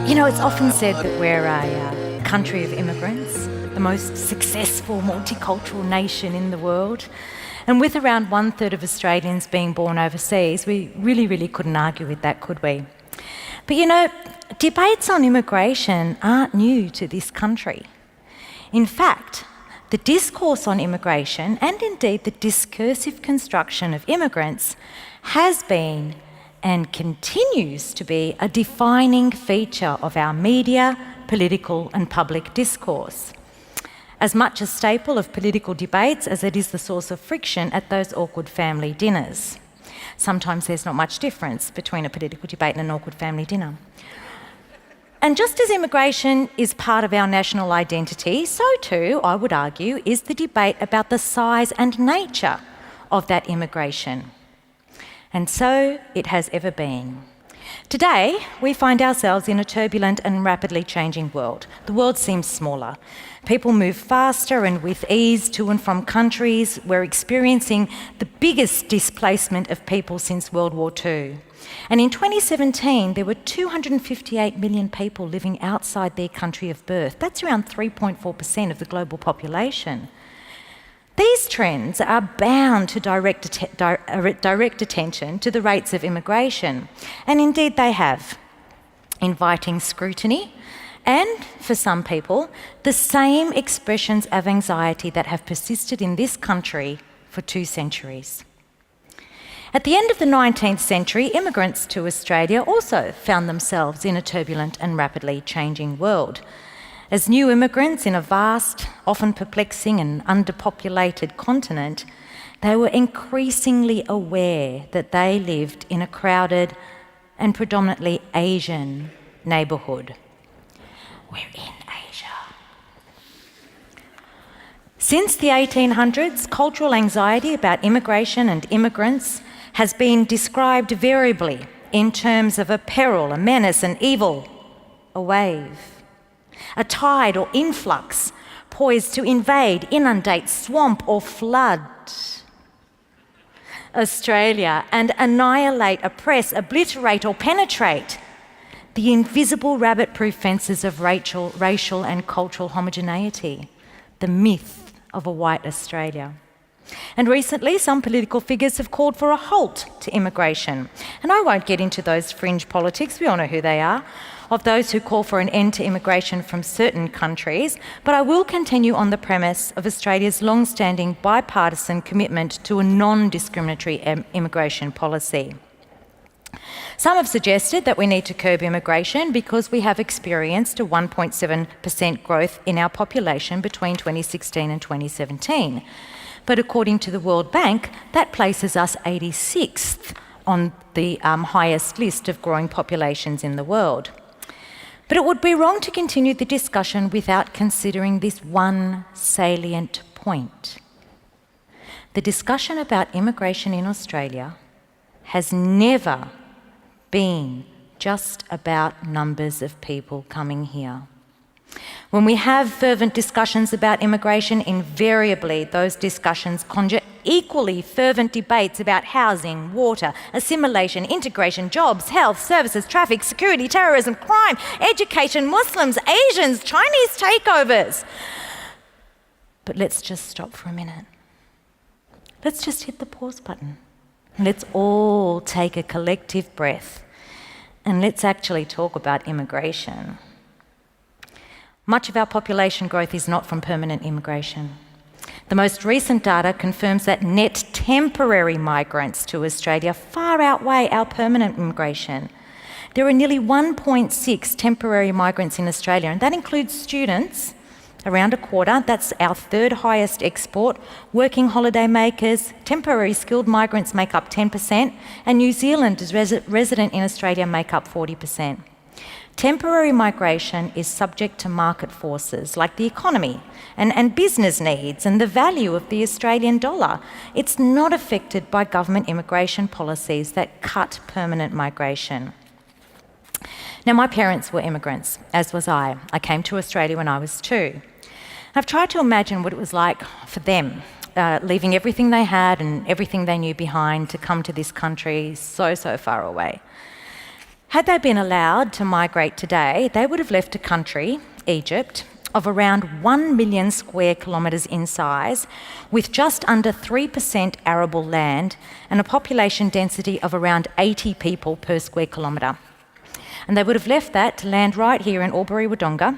You know, it's often said that we're a country of immigrants, the most successful multicultural nation in the world. And with around 1/3 of Australians being born overseas, we really couldn't argue with that, could we? But you know, debates on immigration aren't new to this country. In fact, the discourse on immigration, and indeed the discursive construction of immigrants, has been and continues to be a defining feature of our media, political and public discourse. As much a staple of political debates as it is the source of friction at those awkward family dinners. Sometimes there's not much difference between a political debate and an awkward family dinner. And just as immigration is part of our national identity, so too, I would argue, is the debate about the size and nature of that immigration. And so it has ever been. Today, we find ourselves in a turbulent and rapidly changing world. The world seems smaller. People move faster and with ease to and from countries. We're experiencing the biggest displacement of people since World War II. And in 2017, there were 258 million people living outside their country of birth. That's around 3.4% of the global population. These trends are bound to direct attention to the rates of immigration, and indeed they have, inviting scrutiny and, for some people, the same expressions of anxiety that have persisted in this country for 2 centuries. At the end of the 19th century, immigrants to Australia also found themselves in a turbulent and rapidly changing world. As new immigrants in a vast, often perplexing and underpopulated continent, they were increasingly aware that they lived in a crowded and predominantly Asian neighbourhood. We're in Asia. Since the 1800s, cultural anxiety about immigration and immigrants has been described variably in terms of a peril, a menace, an evil, a wave, a tide or influx poised to invade, inundate, swamp or flood Australia and annihilate, oppress, obliterate or penetrate the invisible rabbit-proof fences of racial and cultural homogeneity, the myth of a white Australia. And recently, some political figures have called for a halt to immigration. And I won't get into those fringe politics, we all know who they are, of those who call for an end to immigration from certain countries, but I will continue on the premise of Australia's long-standing bipartisan commitment to a non-discriminatory immigration policy. Some have suggested that we need to curb immigration because we have experienced a 1.7% growth in our population between 2016 and 2017. But according to the World Bank, that places us 86th on the highest list of growing populations in the world. But it would be wrong to continue the discussion without considering this one salient point. The discussion about immigration in Australia has never been just about numbers of people coming here. When we have fervent discussions about immigration, invariably those discussions conjure equally fervent debates about housing, water, assimilation, integration, jobs, health, services, traffic, security, terrorism, crime, education, Muslims, Asians, Chinese takeovers. But let's just stop for a minute. Let's just hit the pause button. Let's all take a collective breath and let's actually talk about immigration. Much of our population growth is not from permanent immigration. The most recent data confirms that net temporary migrants to Australia far outweigh our permanent immigration. There are nearly 1.6 temporary migrants in Australia, and that includes students, around a quarter. That's our 3rd highest export. Working holiday makers, temporary skilled migrants make up 10%, and New Zealanders resident in Australia make up 40%. Temporary migration is subject to market forces like the economy and business needs and the value of the Australian dollar. It's not affected by government immigration policies that cut permanent migration. Now, my parents were immigrants, as was I. I came to Australia when I was 2. I've tried to imagine what it was like for them, leaving everything they had and everything they knew behind to come to this country so far away. Had they been allowed to migrate today, they would have left a country, Egypt, of around 1 million square kilometres in size, with just under 3% arable land and a population density of around 80 people per square kilometre. And they would have left that to land right here in Albury-Wodonga,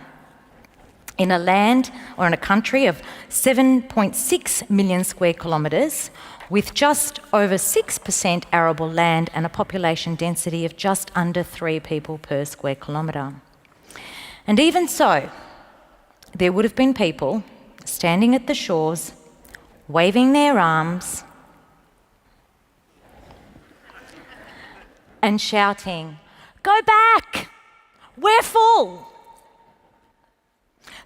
in a land or in a country of 7.6 million square kilometres, with just over 6% arable land and a population density of just under 3 people per square kilometre. And even so, there would have been people standing at the shores, waving their arms and shouting, "Go back! We're full!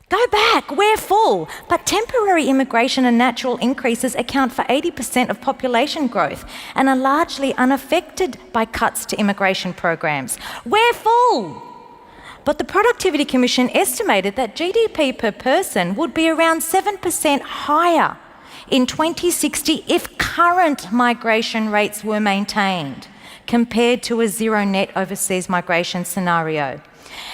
Go back, we're full!" But temporary immigration and natural increases account for 80% of population growth and are largely unaffected by cuts to immigration programs. We're full! But the Productivity Commission estimated that GDP per person would be around 7% higher in 2060 if current migration rates were maintained, compared to a zero net overseas migration scenario.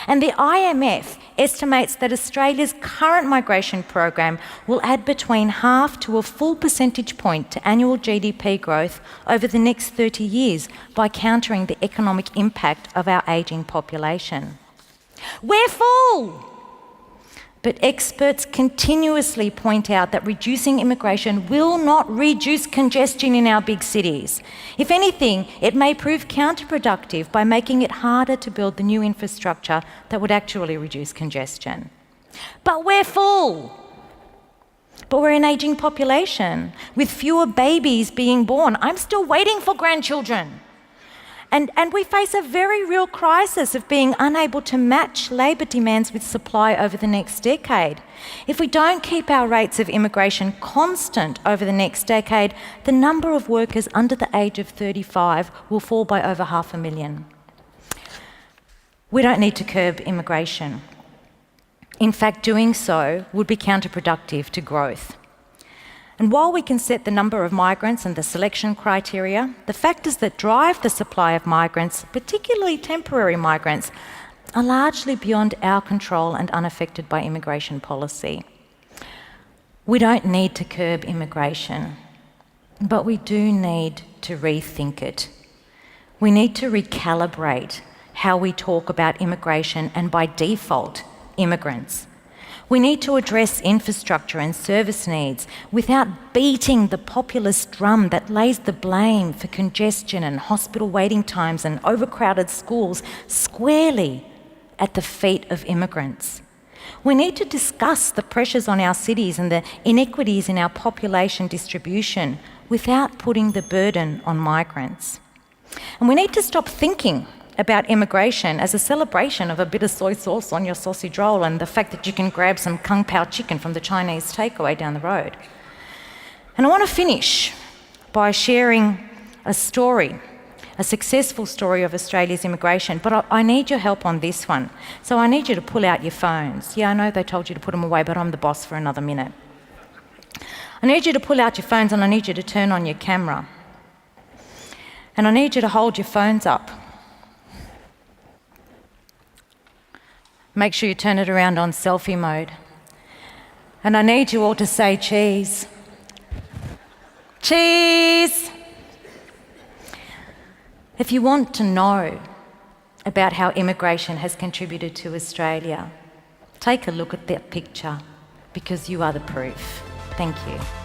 And the IMF estimates that Australia's current migration program will add between half to a full percentage point to annual GDP growth over the next 30 years by countering the economic impact of our ageing population. We're full! But experts continuously point out that reducing immigration will not reduce congestion in our big cities. If anything, it may prove counterproductive by making it harder to build the new infrastructure that would actually reduce congestion. But we're full! But we're an ageing population, with fewer babies being born. I'm still waiting for grandchildren. And we face a very real crisis of being unable to match labour demands with supply over the next decade. If we don't keep our rates of immigration constant over the next decade, the number of workers under the age of 35 will fall by over 500,000. We don't need to curb immigration. In fact, doing so would be counterproductive to growth. And while we can set the number of migrants and the selection criteria, the factors that drive the supply of migrants, particularly temporary migrants, are largely beyond our control and unaffected by immigration policy. We don't need to curb immigration, but we do need to rethink it. We need to recalibrate how we talk about immigration and, by default, immigrants. We need to address infrastructure and service needs without beating the populist drum that lays the blame for congestion and hospital waiting times and overcrowded schools squarely at the feet of immigrants. We need to discuss the pressures on our cities and the inequities in our population distribution without putting the burden on migrants. And we need to stop thinking about immigration as a celebration of a bit of soy sauce on your sausage roll and the fact that you can grab some kung pao chicken from the Chinese takeaway down the road. And I want to finish by sharing a story, a successful story of Australia's immigration, but I need your help on this one. So I need you to pull out your phones. Yeah, I know they told you to put them away, but I'm the boss for another minute. I need you to pull out your phones and I need you to turn on your camera. And I need you to hold your phones up. Make sure you turn it around on selfie mode. And I need you all to say cheese. Cheese! If you want to know about how immigration has contributed to Australia, take a look at that picture because you are the proof. Thank you.